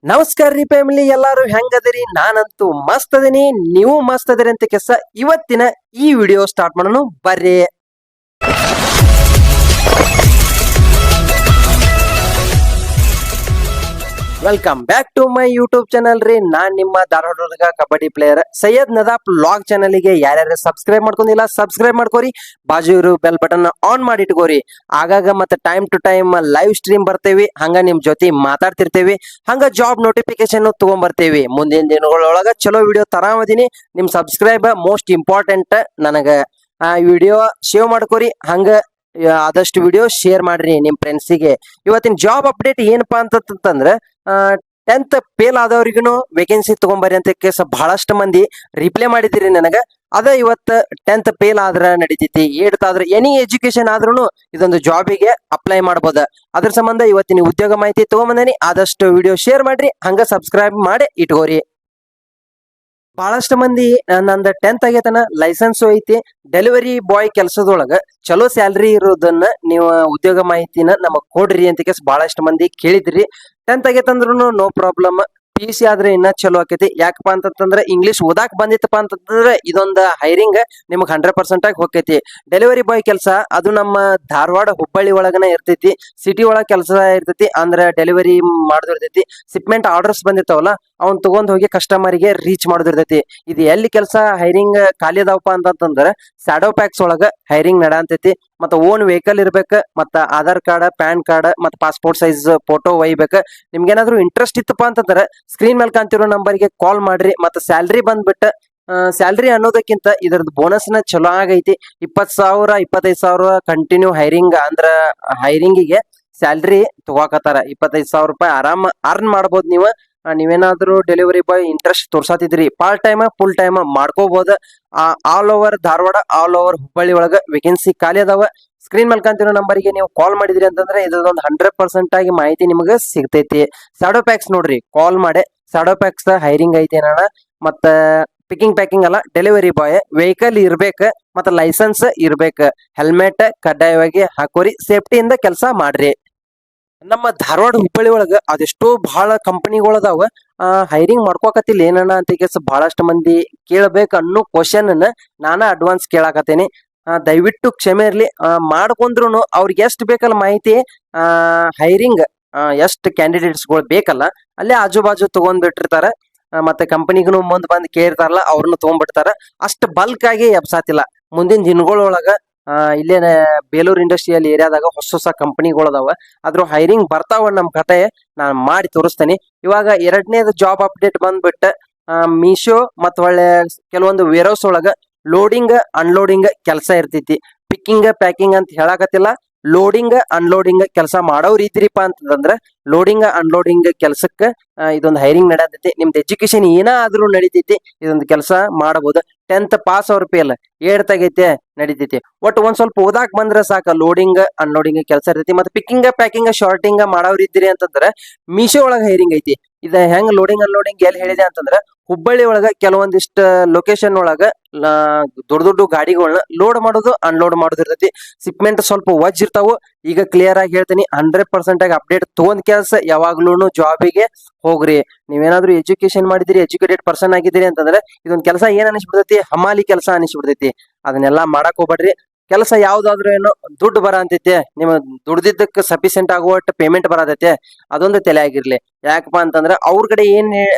ನಮಸ್ಕಾರ ರೀ ಫ್ಯಾಮಿಲಿ, ಎಲ್ಲಾರು ಹೆಂಗದಿರಿ? ನಾನಂತೂ ಮಸ್ತ್ ಅದೀನಿ, ನೀವು ಮಸ್ತ್ ಅದೀರಿ ಅಂತ ಕೆಸ ಇವತ್ತಿನ ಈ ವಿಡಿಯೋ ಸ್ಟಾರ್ಟ್ ಮಾಡೋಣ ಬರ್ರಿ. Welcome back to my YouTube channel ರೀ. ನಾನ್ ನಿಮ್ಮ Dharwad kabaddi player Syed Nadaf log channel ಗೆ ಯಾರ್ಯಾರು ಸಬ್ಸ್ಕ್ರೈಬ್ ಮಾಡ್ಕೊಂಡಿಲ್ಲ ಸಬ್ಸ್ಕ್ರೈಬ್ ಮಾಡ್ಕೋರಿ, ಬಾಜು ಇರೋ ಬೆಲ್ ಬಟನ್ ಆನ್ ಮಾಡಿ ಇಟ್ಕೋರಿ. ಆಗಾಗ ಮತ್ತೆ time to time live stream ಬರ್ತೇವಿ, ಹಂಗ ನಿಮ್ ಜೊತೆ ಮಾತಾಡ್ತಿರ್ತೇವಿ, ಹಂಗ ಜಾಬ್ ನೋಟಿಫಿಕೇಶನ್ ತಗೊಂಡ್ ಬರ್ತೇವಿ. ಮುಂದಿನ ದಿನಗಳೊಳಗ ಚಲೋ ವಿಡಿಯೋ ತರಾಮದೀನಿ. ನಿಮ್ ಸಬ್ಸ್ಕ್ರೈಬ್ ಮೋಸ್ಟ್ ಇಂಪಾರ್ಟೆಂಟ್. ನನಗ ಆ ವಿಡಿಯೋ ಸೇವ್ ಮಾಡ್ಕೋರಿ, ಹಂಗ ಆದಷ್ಟು ವಿಡಿಯೋ ಶೇರ್ ಮಾಡ್ರಿ ನಿಮ್ ಫ್ರೆಂಡ್ಸಿಗೆ. ಇವತ್ತಿನ ಜಾಬ್ ಅಪ್ಡೇಟ್ ಏನಪ್ಪಾ ಅಂತಂದ್ರೆ, 10th ಫೇಲ್ ಆದವ್ರಿಗೂ ವೇಕೆನ್ಸಿ ತಗೊಂಬರ್ರಿ ಅಂತ ಕೇಸ ಬಹಳಷ್ಟು ಮಂದಿ ರಿಪ್ಲೈ ಮಾಡಿದಿರಿ ನನಗ. ಅದ ಇವತ್ತು 10th ಫೇಲ್ ಆದ್ರ ನಡಿತೈತಿ, 8th ಆದ್ರ ಎನಿ ಎಜುಕೇಶನ್ ಆದ್ರೂ ಇದೊಂದು ಜಾಬಿಗೆ ಅಪ್ಲೈ ಮಾಡ್ಬೋದ. ಅದ್ರ ಸಂಬಂಧ ಇವತ್ತಿನ ಉದ್ಯೋಗ ಮಾಹಿತಿ ತಗೊಂಬಂದೇನಿ. ಆದಷ್ಟು ವಿಡಿಯೋ ಶೇರ್ ಮಾಡ್ರಿ, ಹಂಗ ಸಬ್ಸ್ಕ್ರೈಬ್ ಮಾಡಿ ಇಟ್ಕೋರಿ. ಬಹಳಷ್ಟು ಮಂದಿ ನಂದ 10th ಆಗೇತನ, ಲೈಸೆನ್ಸ್ ಐತಿ, ಡೆಲಿವರಿ ಬಾಯ್ ಕೆಲಸದೊಳಗ ಚಲೋ ಸ್ಯಾಲ್ರಿ ಇರೋದನ್ನ ನೀವು ಉದ್ಯೋಗ ಮಾಹಿತಿನ ನಮಗ್ ಕೊಡ್ರಿ ಅಂತ ಕೇಸ್ ಬಹಳಷ್ಟು ಮಂದಿ ಕೇಳಿದ್ರಿ. 10th ಆಗೇತಂದ್ರು ನೋ ಪ್ರಾಬ್ಲಮ್, PUC ಆದ್ರೆ ಇನ್ನ ಚಲೋ ಆಕೈತಿ. ಯಾಕಪ್ಪ ಅಂತಂದ್ರೆ ಇಂಗ್ಲಿಷ್ ಓದಾಕ್ ಬಂದಿತ್ತಪ್ಪ ಅಂತಂದ್ರೆ ಇದೊಂದು ಹೈರಿಂಗ್ ನಿಮ್ಗೆ 100% ಆಗಿ ಹೋಗೈತಿ. ಡೆಲಿವರಿ ಬಾಯ್ ಕೆಲಸ ಅದು ನಮ್ಮ ಧಾರವಾಡ ಹುಬ್ಬಳ್ಳಿ ಒಳಗನ ಇರ್ತೈತಿ, ಸಿಟಿ ಒಳಗ ಕೆಲಸ ಇರ್ತೈತಿ. ಅಂದ್ರೆ ಡೆಲಿವರಿ ಮಾಡೋದಿರ್ತೈತಿ, ಶಿಪ್ಮೆಂಟ್ ಆರ್ಡರ್ಸ್ ಬಂದಿರ್ತಾವಲ್ಲ ಅವ್ನ್ ತಗೊಂಡ್ ಹೋಗಿ ಕಸ್ಟಮರ್ಗೆ ರೀಚ್ ಮಾಡೋದಿರ್ತೈತಿ. ಇದು ಎಲ್ಲಿ ಕೆಲಸ ಹೈರಿಂಗ್ ಖಾಲಿ ಅದಾವಪ್ಪ ಅಂತಂದ್ರೆ ಸ್ಯಾಡೋ ಪ್ಯಾಕ್ಸ್ ಒಳಗ ಹೈರಿಂಗ್ ನಡಂತೈತಿ. ಮತ್ತ ಓನ್ ವೆಹಿಕಲ್ ಇರ್ಬೇಕ, ಮತ್ತ ಆಧಾರ್ ಕಾರ್ಡ್, ಪ್ಯಾನ್ ಕಾರ್ಡ್, ಮತ್ತ ಪಾಸ್ಪೋರ್ಟ್ ಸೈಜ್ ಫೋಟೋ ಒಯ್ಬೇಕ. ನಿಮ್ಗೇನಾದ್ರು ಇಂಟ್ರೆಸ್ಟ್ ಇತ್ತಪ್ಪ ಅಂತಂದ್ರೆ ಸ್ಕ್ರೀನ್ ಮೇಲೆ ಕಾಣ್ತಿರೋ ನಂಬರ್ಗೆ ಕಾಲ್ ಮಾಡ್ರಿ. ಮತ್ತ ಸ್ಯಾಲ್ರಿ ಬಂದ್ಬಿಟ್ಟ ಸ್ಯಾಲ್ರಿ ಅನ್ನೋದಕ್ಕಿಂತ ಇದ್ರದ್ದು ಬೋನಸ್ ನ ಚಲೋ ಆಗೈತಿ. 20,000 25,000 ಕಂಟಿನ್ಯೂ ಹೈರಿಂಗ್ ಅಂದ್ರ ಹೈರಿಂಗಿಗೆ ಸ್ಯಾಲ್ರಿ ತಗೋಕತ್ತಾರ. 25,000 ರೂಪಾಯಿ ಆರಾಮ್ ಅರ್ನ್ ಮಾಡ್ಬೋದು ನೀವು. ನೀವೇನಾದ್ರೂ ಡೆಲಿವರಿ ಬಾಯ್ ಇಂಟ್ರೆಸ್ಟ್ ತೋರ್ಸಾತಿದ್ರಿ, ಪಾರ್ಟ್ ಟೈಮ್ ಫುಲ್ ಟೈಮ್ ಮಾಡ್ಕೋಬಹುದು. All over Dharwad, all over Hubballi ಒಳಗ ವೇಕೆನ್ಸಿ ಖಾಲಿ ಅದಾವ. ಸ್ಕ್ರೀನ್ ಮೇಲೆ ಕಾಣ್ತಿರೋ ನಂಬರ್ಗೆ ನೀವು ಕಾಲ್ ಮಾಡಿದ್ರಿ ಅಂತಂದ್ರೆ ಇದ್ರದೊಂದು 100% ಆಗಿ ಮಾಹಿತಿ ನಿಮಗೆ ಸಿಗ್ತೈತಿ. ಸ್ಯಾಡೋ ಪ್ಯಾಕ್ಸ್ ನೋಡ್ರಿ, ಕಾಲ್ ಮಾಡಿ. ಸ್ಯಾಡೋ ಪ್ಯಾಕ್ಸ್ ಹೈರಿಂಗ್ ಐತಿ ಅಣ್ಣ. ಮತ್ತ ಪಿಕಿಂಗ್ ಪ್ಯಾಕಿಂಗ್ ಅಲ್ಲ, ಡೆಲಿವರಿ ಬಾಯ್, ವೆಹಿಕಲ್ ಇರ್ಬೇಕ, ಮತ್ತ ಲೈಸೆನ್ಸ್ ಇರ್ಬೇಕ, ಹೆಲ್ಮೆಟ್ ಕಡ್ಡಾಯವಾಗಿ ಹಾಕೋರಿ, ಸೇಫ್ಟಿಯಿಂದ ಕೆಲಸ ಮಾಡ್ರಿ. ನಮ್ಮ ಧಾರವಾಡ ಹುಬ್ಬಳ್ಳಿ ಒಳಗ ಅದೆಷ್ಟೋ ಬಹಳ ಕಂಪನಿಗಳದಾವ. ಹೈರಿಂಗ್ ಮಾಡ್ಕೋಕತ್ತಿಲ್ಲ ಏನಣ್ಣ ಅಂತ ಕೇಸ್ ಬಹಳಷ್ಟು ಮಂದಿ ಕೇಳ್ಬೇಕು ಅನ್ನೋ ಕ್ವಶನ್ ನಾನ ಅಡ್ವಾನ್ಸ್ ಕೇಳಾಕತ್ತೇನಿ. ದಯವಿಟ್ಟು ಕ್ಷಮೆ ಇರ್ಲಿ. ಮಾಡ್ಕೊಂಡ್ರು ಅವ್ರಿಗೆ ಎಷ್ಟು ಬೇಕಲ್ಲ ಮಾಹಿತಿ, ಹೈರಿಂಗ್ ಎಷ್ಟು ಕ್ಯಾಂಡಿಡೇಟ್ಸ್ಗಳು ಬೇಕಲ್ಲ ಅಲ್ಲೇ ಆಜು ಬಾಜು ತಗೊಂಡ್ ಬಿಟ್ಟಿರ್ತಾರ. ಮತ್ತೆ ಕಂಪನಿಗೂ ಮುಂದ್ ಬಂದ್ ಕೇಳಿರ್ತಾರಲ್ಲ ಅವ್ರನ್ನ ತಗೊಂಡ್ಬಿಡ್ತಾರ. ಅಷ್ಟು ಬಲ್ಕ್ ಆಗಿ ಎಬ್ಸಾತಿಲ್ಲ. ಮುಂದಿನ ದಿನಗಳೊಳಗ ಇಲ್ಲೇನ ಬೇಲೂರು ಇಂಡಸ್ಟ್ರಿಯಲ್ ಏರಿಯಾದಾಗ ಹೊಸ ಕಂಪನಿಗಳು ಅದಾವ, ಅದ್ರ ಹೈರಿಂಗ್ ಬರ್ತಾವ. ನಮ್ ಕತೆ ನಾನ್ ಮಾಡಿ ತೋರಿಸ್ತೇನೆ. ಇವಾಗ 2ನೇದು ಜಾಬ್ ಅಪ್ಡೇಟ್ ಬಂದ್ಬಿಟ್ಟ, ಮೀಶೋ ಮತ್ ಒಳ್ಳೆ ಕೆಲವೊಂದು ವೇರ್ಹೌಸ್ ಒಳಗ ಲೋಡಿಂಗ್ ಅನ್ಲೋಡಿಂಗ್ ಕೆಲಸ ಇರ್ತೈತಿ. ಪಿಕ್ಕಿಂಗ್ ಪ್ಯಾಕಿಂಗ್ ಅಂತ ಹೇಳಾಕತ್ತಿಲ್ಲ, ಲೋಡಿಂಗ್ ಅನ್ಲೋಡಿಂಗ್ ಕೆಲಸ ಮಾಡೋರ್ ಇದ್ರಿಪಾ ಅಂತಂದ್ರ ಲೋಡಿಂಗ್ ಅನ್ಲೋಡಿಂಗ್ ಕೆಲ್ಸಕ್ಕ ಇದೊಂದು ಹೈರಿಂಗ್ ನಡೆಯತೈತಿ. ನಿಮ್ದು ಎಜುಕೇಶನ್ ಏನ ಆದ್ರೂ ನಡಿತೈತಿ, ಇದೊಂದು ಕೆಲಸ ಮಾಡಬಹುದು. 10th ಪಾಸ್ ಅವ್ರ ಪೇಲ್ 8th ಆಗೈತೆ ನಡಿತೈತಿ. ಒಟ್ಟು ಒಂದ್ ಸ್ವಲ್ಪ ಓದಾಕ್ ಬಂದ್ರೆ ಸಾಕ, ಲೋಡಿಂಗ್ ಅನ್ಲೋಡಿಂಗ್ ಕೆಲಸ ಇರ್ತೈತಿ. ಮತ್ತೆ ಪಿಕ್ಕಿಂಗ್ ಪ್ಯಾಕಿಂಗ್ ಶಾರ್ಟಿಂಗ್ ಮಾಡೋರ್ ಇದ್ರಿ ಅಂತಂದ್ರೆ ಮೀಶೋ ಒಳಗ ಹೈರಿಂಗ್ ಐತಿ. ಇದ ಹೆಂಗ್ ಲೋಡಿಂಗ್ ಅನ್ಲೋಡಿಂಗ್ ಎಲ್ಲಿ ಹೇಳಿದೆ ಅಂತಂದ್ರ ಹುಬ್ಬಳ್ಳಿ ಒಳಗ ಕೆಲವೊಂದಿಷ್ಟ ಲೊಕೇಶನ್ ಒಳಗ ದೊಡ್ಡ ದೊಡ್ಡ ಗಾಡಿಗಳನ್ನ ಲೋಡ್ ಮಾಡೋದು ಅನ್ಲೋಡ್ ಮಾಡೋದು ಇರ್ತೈತಿ. ಶಿಪ್ಮೆಂಟ್ ಸ್ವಲ್ಪ ವಜ್ ಇರ್ತಾವು. ಈಗ ಕ್ಲಿಯರ್ ಆಗಿ ಹೇಳ್ತೀನಿ, 100% ಆಗಿ ಅಪ್ಡೇಟ್ ತಗೊಂಡ್ ಕೆಲಸ ಯಾವಾಗ್ಲೂ ಜಾಬಿಗೆ ಹೋಗ್ರಿ. ನೀವೇನಾದ್ರೂ ಎಜುಕೇಶನ್ ಮಾಡಿದಿರಿ, ಎಜುಕೇಟೆಡ್ ಪರ್ಸನ್ ಆಗಿದ್ದೀರಿ ಅಂತಂದ್ರೆ ಇದೊಂದ್ ಕೆಲಸ ಏನ್ ಅನಿಸ್ಬಿಡ್ತೈತಿ, ಹಮಾಲಿ ಕೆಲಸ ಅನಿಸ್ಬಿಡ್ತೈತಿ. ಅದನ್ನೆಲ್ಲಾ ಮಾಡಕ್ ಹೋಗ್ಬೇಡ್ರಿ. ಕೆಲಸ ಯಾವ್ದಾದ್ರು ಏನೋ ದುಡ್ಡು ಬರ ಅಂತೈತೆ, ನಿಮ್ ದುಡ್ದಿದ್ದಕ್ಕೆ ಸಫಿಶಿಯಂಟ್ ಆಗುವಷ್ಟು ಪೇಮೆಂಟ್ ಬರತೈತೆ, ಅದೊಂದು ತಲೆ ಆಗಿರ್ಲಿ. ಯಾಕಪ್ಪ ಅಂತಂದ್ರೆ ಅವ್ರ ಕಡೆ ಏನ್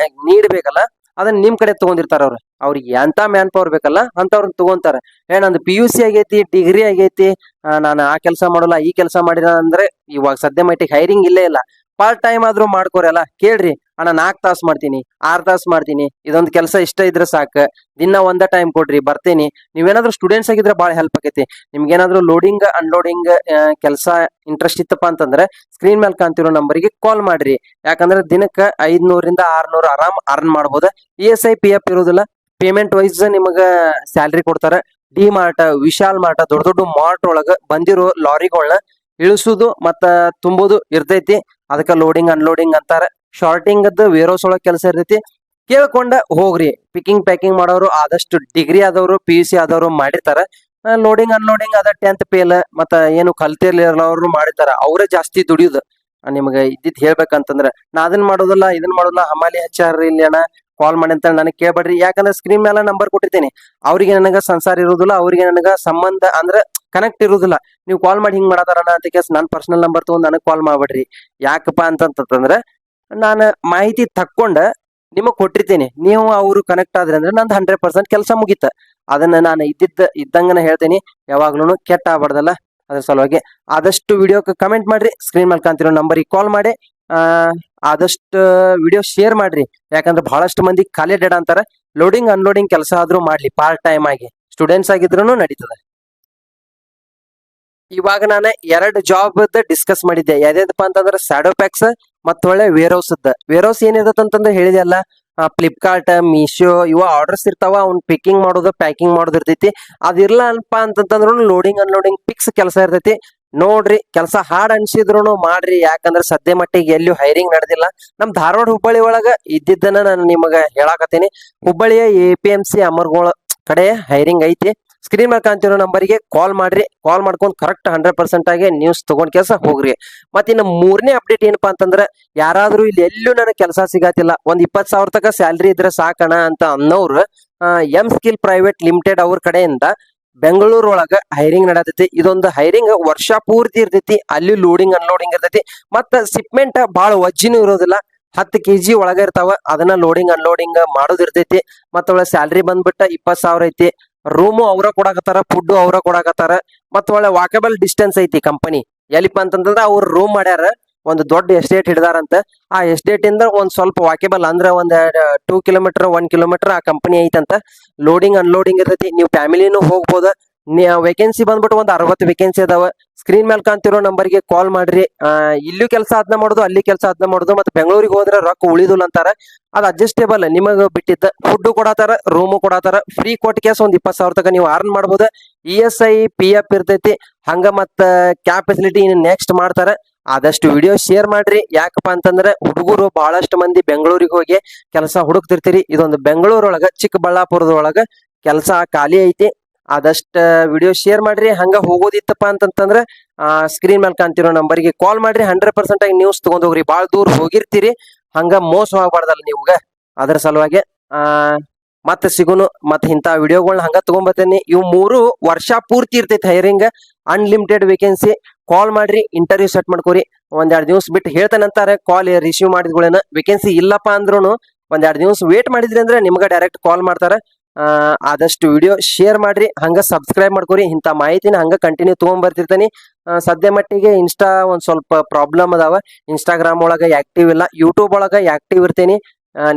ನೀಡ್ಬೇಕಲ್ಲ ಅದನ್ನ ನಿಮ್ ಕಡೆ ತಗೊಂಡಿರ್ತಾರ. ಅವ್ರಿಗೆ ಎಂತ ಮ್ಯಾನ್ ಪವರ್ ಬೇಕಲ್ಲ ಅಂತವ್ರನ್ನ ತಗೊಂತಾರ. ನಂದು PUC ಆಗೈತಿ, ಡಿಗ್ರಿ ಆಗೈತಿ, ನಾನು ಆ ಕೆಲಸ ಮಾಡಲ್ಲ ಈ ಕೆಲಸ ಮಾಡಿದ ಅಂದ್ರೆ ಇವಾಗ ಸದ್ಯ ಮಟ್ಟಿಗೆ ಹೈರಿಂಗ್ ಇಲ್ಲೇ ಇಲ್ಲ. ಪಾರ್ಟ್ ಟೈಮ್ ಆದ್ರೂ ಮಾಡ್ಕೋರಲ್ಲ, ಕೇಳ್ರಿ ಅಣ್ಣ 4 ತಾಸು ಮಾಡ್ತೀನಿ, 6 ತಾಸು ಮಾಡ್ತೀನಿ, ಇದೊಂದು ಕೆಲಸ ಇಷ್ಟ ಇದ್ರೆ ಸಾಕು, ದಿನ ಒಂದ ಟೈಮ್ ಕೊಡ್ರಿ ಬರ್ತೀನಿ. ನೀವೇನಾದ್ರೂ ಸ್ಟೂಡೆಂಟ್ಸ್ ಆಗಿದ್ರೆ ಬಹಳ ಹೆಲ್ಪ್ ಆಗೈತಿ. ನಿಮ್ಗೇನಾದ್ರೂ ಲೋಡಿಂಗ್ ಅನ್ಲೋಡಿಂಗ್ ಕೆಲಸ ಇಂಟ್ರೆಸ್ಟ್ ಇತ್ತಪ್ಪ ಅಂತಂದ್ರೆ ಸ್ಕ್ರೀನ್ ಮೇಲೆ ಕಾಣ್ತಿರೋ ನಂಬರ್ಗೆ ಕಾಲ್ ಮಾಡ್ರಿ. ಯಾಕಂದ್ರೆ ದಿನಕ್ಕೆ 500 ರಿಂದ 600 ಆರಾಮ್ ಅರ್ನ್ ಮಾಡ್ಬೋದು. ESI PF ಇರೋದಿಲ್ಲ, ಪೇಮೆಂಟ್ ವೈಸ್ ನಿಮಗ ಸ್ಯಾಲ್ರಿ ಕೊಡ್ತಾರ. ಡಿ ಮಾರ್ಟ್, ವಿಶಾಲ್ ಮಾರ್ಟ್, ದೊಡ್ಡ ದೊಡ್ಡ ಮಾರ್ಟ್ ಒಳಗ ಬಂದಿರೋ ಲಾರಿಗಳನ್ನ ಇಳಿಸುದು ಮತ್ತ ತುಂಬುದು ಇರ್ತೈತಿ. ಅದಕ್ಕ ಲೋಡಿಂಗ್ ಅನ್ಲೋಡಿಂಗ್ ಅಂತಾರ. ಶಾರ್ಟಿಂಗ್ ವೇರ್ಹೌಸ್ ಒಳಗ ಕೆಲಸ ಇರ್ತೈತಿ. ಕೇಳ್ಕೊಂಡ ಹೋಗ್ರಿ. ಪಿಕಿಂಗ್ ಪ್ಯಾಕಿಂಗ್ ಮಾಡೋರು ಆದಷ್ಟು ಡಿಗ್ರಿ ಆದವರು PUC ಆದವರು ಮಾಡಿರ್ತಾರ. ಲೋಡಿಂಗ್ ಅನ್ಲೋಡಿಂಗ್ ಅದ 10th ಫೇಲ್ ಮತ್ತ ಏನು ಕಲ್ತಿರ್ಲಿರೋರು ಮಾಡಿರ್ತಾರ, ಅವರೇ ಜಾಸ್ತಿ ದುಡಿಯುದು. ನಿಮ್ಗೆ ಇದ್ದಿದ್ ಹೇಳ್ಬೇಕಂತಂದ್ರ ನಾ ಅದನ್ನ ಮಾಡೋದಿಲ್ಲ ಇದನ್ನ ಮಾಡೋದಿಲ್ಲ ಹಮಾಲಿ ಹಚ್ಚಾರ ಇಲ್ಲಿ ಅಣ್ಣ ಕಾಲ್ ಮಾಡಿ ಅಂತ ನನಗೆ ಕೇಳ್ಬೇಡ್ರಿ. ಯಾಕಂದ್ರೆ ಸ್ಕ್ರೀನ್ ಮೇಲೆ ನಂಬರ್ ಕೊಟ್ಟಿರ್ತೀನಿ. ಅವ್ರಿಗೆ ನನಗ ಸಂಸಾರ ಇರುದಿಲ್ಲ, ಅವ್ರಿಗೆ ನನಗ ಸಂಬಂಧ ಅಂದ್ರ ಕನೆಕ್ಟ್ ಇರುದಿಲ್ಲ. ನೀವು ಕಾಲ್ ಮಾಡಿ ಹಿಂಗ್ ಮಾಡತಾರಣ್ಣ ಅಂತ ಕೇಸ್ ನನ್ನ ಪರ್ಸನಲ್ ನಂಬರ್ ತಗೊಂಡ್ ನನಗ್ ಕಾಲ್ ಮಾಡ್ಬೇಡ್ರಿ. ಯಾಕಪ್ಪ ಅಂತಂತಂದ್ರ ನಾನು ಮಾಹಿತಿ ತಕ್ಕೊಂಡ ನಿಮಗ್ ಕೊಟ್ಟಿರ್ತೀನಿ. ನೀವು ಅವ್ರು ಕನೆಕ್ಟ್ ಆದ್ರಿ ಅಂದ್ರೆ ನಂದು 100% ಕೆಲಸ ಮುಗೀತ. ಅದನ್ನ ನಾನು ಇದ್ದಂಗನ ಹೇಳ್ತೇನಿ. ಯಾವಾಗ್ಲೂ ಕೆಟ್ಟ ಆಗ್ಬಾರ್ದಲ್ಲ, ಅದ್ರ ಸಲುವಾಗಿ ಆದಷ್ಟು ವಿಡಿಯೋಕ್ಕೆ ಕಮೆಂಟ್ ಮಾಡ್ರಿ. ಸ್ಕ್ರೀನ್ ಮೇಲೆ ಕಾಣ್ತಿರೋ ನಂಬರಿಗೆ ಕಾಲ್ ಮಾಡಿ ಆದಷ್ಟು ವಿಡಿಯೋ ಶೇರ್ ಮಾಡ್ರಿ. ಯಾಕಂದ್ರೆ ಬಹಳಷ್ಟು ಮಂದಿ ಖಾಲಿ ಡೇಡ ಅಂತಾರ. ಲೋಡಿಂಗ್ ಅನ್ಲೋಡಿಂಗ್ ಕೆಲಸ ಆದ್ರೂ ಮಾಡ್ಲಿ, ಪಾರ್ಟ್ ಟೈಮ್ ಆಗಿ ಸ್ಟೂಡೆಂಟ್ಸ್ ಆಗಿದ್ರು ನಡೀತದೆ. ಇವಾಗ ನಾನು 2 ಜಾಬ್ ಡಿಸ್ಕಸ್ ಮಾಡಿದ್ದೆ. ಯಾವ್ದಪ್ಪ ಅಂತಂದ್ರೆ ಸ್ಯಾಡೋ ಪ್ಯಾಕ್ಸ್ ಮತ್ತ ಒಳ್ಳೆ ವೇರ್ ಹೌಸ್ ಏನಿದತ್ ಅಂತಂದ್ರೆ ಹೇಳಿದೆ ಅಲ್ಲ, ಫ್ಲಿಪ್ಕಾರ್ಟ್ ಮೀಶೋ ಇವ ಆರ್ಡರ್ಸ್ ಇರ್ತಾವ. ಅವ್ನ್ ಪಿಕ್ಕಿಂಗ್ ಮಾಡೋದು ಪ್ಯಾಕಿಂಗ್ ಮಾಡೋದು ಇರ್ತೈತಿ. ಅದಿರ್ಲ ಅಲ್ಪ ಅಂತಂದ್ರು ಲೋಡಿಂಗ್ ಅನ್ಲೋಡಿಂಗ್ ಫಿಕ್ಸ್ ಕೆಲಸ ಇರ್ತೈತಿ. ನೋಡ್ರಿ, ಕೆಲಸ ಹಾರ್ಡ್ ಅನ್ಸಿದ್ರು ಮಾಡ್ರಿ. ಯಾಕಂದ್ರೆ ಸದ್ಯ ಮಟ್ಟಿಗೆ ಎಲ್ಲೂ ಹೈರಿಂಗ್ ನಡೆದಿಲ್ಲ. ನಮ್ ಧಾರವಾಡ ಹುಬ್ಬಳ್ಳಿ ಒಳಗ ಇದ್ದಿದ್ದನ್ನ ನಾನು ನಿಮಗ ಹೇಳಾಕತ್ತೀನಿ. ಹುಬ್ಬಳ್ಳಿಯ APMC ಅಮರ್ಗೋಳ ಕಡೆ ಹೈರಿಂಗ್ ಐತಿ. ಸ್ಕ್ರೀನ್ ಮೇಲೆ ಕಾಣ್ತಿರೋ ನಂಬರಿಗೆ ಕಾಲ್ ಮಾಡ್ರಿ. ಕಾಲ್ ಮಾಡ್ಕೊಂಡು ಕರೆಕ್ಟ್ 100% ಆಗಿ ನ್ಯೂಸ್ ತಗೊಂಡ್ ಕೆಲಸ ಹೋಗ್ರಿ. ಮತ್ತೆ ಇನ್ನು 3ನೇ ಅಪ್ಡೇಟ್ ಏನಪ್ಪಾ ಅಂತಂದ್ರೆ, ಯಾರಾದ್ರೂ ಇಲ್ಲಿ ಎಲ್ಲೂ ನನಗೆ ಕೆಲಸ ಸಿಗತ್ತಿಲ್ಲ, ಒಂದ್ 20,000 ತನಕ ಸ್ಯಾಲ್ರಿ ಇದ್ರೆ ಸಾಕಣ ಅಂತ ಅನ್ನೋರು ಎಂ ಸ್ಕಿಲ್ ಪ್ರೈವೇಟ್ ಲಿಮಿಟೆಡ್ ಅವ್ರ ಕಡೆಯಿಂದ ಬೆಂಗಳೂರು ಒಳಗ ಹೈರಿಂಗ್ ನಡೆತೈತಿ. ಇದೊಂದು ಹೈರಿಂಗ್ ವರ್ಷ ಪೂರ್ತಿ ಇರ್ತೈತಿ. ಅಲ್ಲಿ ಲೋಡಿಂಗ್ ಅನ್ಲೋಡಿಂಗ್ ಇರ್ತೈತಿ. ಮತ್ತ ಶಿಪ್ಮೆಂಟ್ ಬಹಳ ವಜ್ಜಿನೂ ಇರೋದಿಲ್ಲ. 10 kg ಒಳಗ ಇರ್ತಾವ. ಅದನ್ನ ಲೋಡಿಂಗ್ ಅನ್ಲೋಡಿಂಗ್ ಮಾಡೋದಿರ್ತೈತಿ. ಮತ್ತ ಒಳ್ಳೆ ಸ್ಯಾಲ್ರಿ ಬಂದ್ಬಿಟ್ಟ 20,000 ಐತಿ. ರೂಮು ಅವ್ರ ಕೊಡಾಕತ್ತಾರ, ಫುಡ್ ಅವ್ರ ಕೊಡಾಕತ್ತಾರ. ಮತ್ತ ಒಳ್ಳೆ ವಾಕಬಲ್ ಡಿಸ್ಟೆನ್ಸ್ ಐತಿ. ಕಂಪನಿ ಎಲ್ಲಿಪ್ಪ ಅಂತಂದ್ರೆ ಅವ್ರ ರೂಮ್ ಮಾಡ್ಯಾರ, ಒಂದು ದೊಡ್ಡ ಎಸ್ಟೇಟ್ ಹಿಡ್ದಾರಂತ. ಆ ಎಸ್ಟೇಟ್ ಇಂದ ಒಂದ್ ಸ್ವಲ್ಪ ವಾಕೇಬಲ್ ಅಂದ್ರೆ ಒಂದ್ 2 ಕಿಲೋಮೀಟರ್ 1 ಕಿಲೋಮೀಟರ್ ಆ ಕಂಪನಿ ಐತಂತ. ಲೋಡಿಂಗ್ ಅನ್ಲೋಡಿಂಗ್ ಇರ್ತೈತಿ. ನೀವು ಫ್ಯಾಮಿಲಿನೂ ಹೋಗ್ಬೋದ. ವೇಕೆನ್ಸಿ ಬಂದ್ಬಿಟ್ಟು ಒಂದ್ 60 ವೇಕೆನ್ಸಿ ಅದಾವ. ಸ್ಕ್ರೀನ್ ಮೇಲೆ ಕಾಣ್ತಿರೋ ನಂಬರ್ಗೆ ಕಾಲ್ ಮಾಡ್ರಿ. ಇಲ್ಲೂ ಕೆಲಸ ಅದನ್ನ ಮಾಡೋದು, ಅಲ್ಲಿ ಕೆಲಸ ಅದನ್ನ ಮಾಡೋದು. ಮತ್ತೆ ಬೆಂಗಳೂರಿಗೆ ಹೋದ್ರೆ ರೊಕ್ಕ ಉಳಿದುಲ್ಲ ಅಂತಾರ. ಅದ್ ಅಡ್ಜಸ್ಟೇಬಲ್ ನಿಮಗ ಬಿಟ್ಟಿದ್ದ. ಫುಡ್ ಕೊಡತಾರ, ರೂಮು ಕೊಡತಾರ. ಫ್ರೀ ಕೊಟ್ಟ ಕೇಸ್ ಒಂದ್ 20,000 ತನಕ ನೀವು ಅರ್ನ್ ಮಾಡ್ಬೋದ. ESI PF ಇರ್ತೈತಿ. ಹಂಗ ಮತ್ತ ಕ್ಯಾಬ್ ಫೆಸಿಲಿಟಿ ನೆಕ್ಸ್ಟ್ ಮಾಡ್ತಾರ. ಆದಷ್ಟು ವಿಡಿಯೋ ಶೇರ್ ಮಾಡ್ರಿ. ಯಾಕಪ್ಪ ಅಂತಂದ್ರೆ ಹುಡುಗರು ಬಹಳಷ್ಟು ಮಂದಿ ಬೆಂಗಳೂರಿಗೆ ಹೋಗಿ ಕೆಲಸ ಹುಡುಕ್ತಿರ್ತೀರಿ. ಇದೊಂದು ಬೆಂಗಳೂರೊಳಗ ಚಿಕ್ಕಬಳ್ಳಾಪುರದೊಳಗ ಕೆಲಸ ಖಾಲಿ ಐತಿ. ಆದಷ್ಟ ವಿಡಿಯೋ ಶೇರ್ ಮಾಡ್ರಿ. ಹಂಗ ಹೋಗೋದಿತ್ತಪ್ಪ ಅಂತಂದ್ರ ಸ್ಕ್ರೀನ್ ಮೇಲೆ ಕಾಣ್ತಿರೋ ನಂಬರ್ಗೆ ಕಾಲ್ ಮಾಡ್ರಿ. 100% ಆಗಿ ನ್ಯೂಸ್ ತಗೊಂಡ್ ಹೋಗ್ರಿ. ಬಾಳ್ ದೂರ ಹೋಗಿರ್ತೀರಿ, ಹಂಗ ಮೋಸ ಆಗ್ಬಾರ್ದಲ್ಲ ನೀವ್ಗ. ಅದ್ರ ಸಲುವಾಗಿ ಮತ್ತೆ ಸಿಗುನು. ಮತ್ತೆ ಇಂಥ ವಿಡಿಯೋಗಳನ್ನ ಹಂಗ ತಗೊಂಬರ್ತೇನೆ. ಇವ್ 3 ವರ್ಷ ಪೂರ್ತಿ ಇರ್ತೈತಿ ಹೈರಿಂಗ್. Unlimited vacancy. ಕಾಲ್ ಮಾಡ್ರಿ, ಇಂಟರ್ವ್ಯೂ ಸೆಟ್ ಮಾಡ್ಕೋರಿ. ಒಂದ್ 2 ದಿವಸ ಬಿಟ್ಟು ಹೇಳ್ತಾನಂತಾರೆ. ಕಾಲ್ ರಿಸೀವ್ ಮಾಡಿದ್ಗಳೇನ ವೇಕೆನ್ಸಿ ಇಲ್ಲಪ್ಪ ಅಂದ್ರೂ ಒಂದ್ 2 ದಿವಸ ವೇಟ್ ಮಾಡಿದ್ರಿ ಅಂದ್ರೆ ನಿಮ್ಗ ಡೈರೆಕ್ಟ್ ಕಾಲ್ ಮಾಡ್ತಾರ. ಆದಷ್ಟು ವಿಡಿಯೋ ಶೇರ್ ಮಾಡ್ರಿ. ಹಂಗ ಸಬ್ಸ್ಕ್ರೈಬ್ ಮಾಡ್ಕೋರಿ. ಇಂಥ ಮಾಹಿತಿನ ಹಂಗ ಕಂಟಿನ್ಯೂ ತಗೊಂಡ್ ಬರ್ತಿರ್ತಾನೆ. ಸದ್ಯ ಮಟ್ಟಿಗೆ ಇನ್ಸ್ಟಾ ಒಂದ್ ಸ್ವಲ್ಪ ಪ್ರಾಬ್ಲಮ್ ಅದಾವ. ಇನ್ಸ್ಟಾಗ್ರಾಮ್ ಒಳಗ ಆಕ್ಟಿವ್ ಇಲ್ಲ, ಯೂಟ್ಯೂಬ್ ಒಳಗ ಆಕ್ಟಿವ್ ಇರ್ತೇನಿ.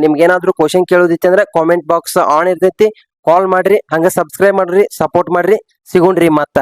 ನಿಮ್ಗೇನಾದ್ರೂ ಕ್ವಶನ್ ಕೇಳೋದಿತ್ತು ಅಂದ್ರೆ ಕಾಮೆಂಟ್ ಬಾಕ್ಸ್ ಆನ್ ಇರ್ತೈತಿ. ಕಾಲ್ ಮಾಡ್ರಿ, ಹಂಗ ಸಬ್ಸ್ಕ್ರೈಬ್ ಮಾಡ್ರಿ, ಸಪೋರ್ಟ್ ಮಾಡ್ರಿ. ಸಿಗೋಣ್ರಿ ಮತ್ತ.